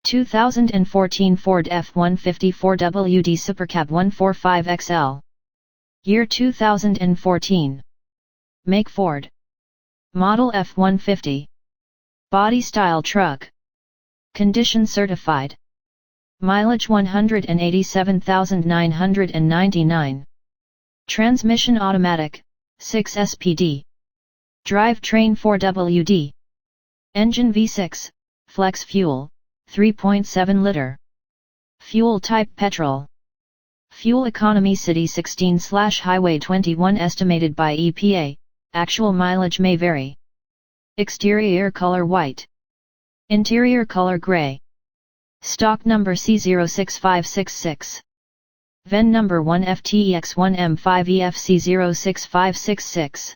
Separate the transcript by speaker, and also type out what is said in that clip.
Speaker 1: 2014 Ford F-150 4WD SUPERCAB 145XL. Year 2014. Make Ford. Model F-150. Body style truck. Condition certified. Mileage 187,999. Transmission automatic, 6 SPD. Drivetrain 4WD. Engine V6, flex fuel, 3.7 liter. Fuel type petrol. Fuel economy city 16/highway 21 estimated by EPA, actual mileage may vary. Exterior color white. Interior color gray. Stock number C06566. VIN number 1FTEX1M5EFC06566.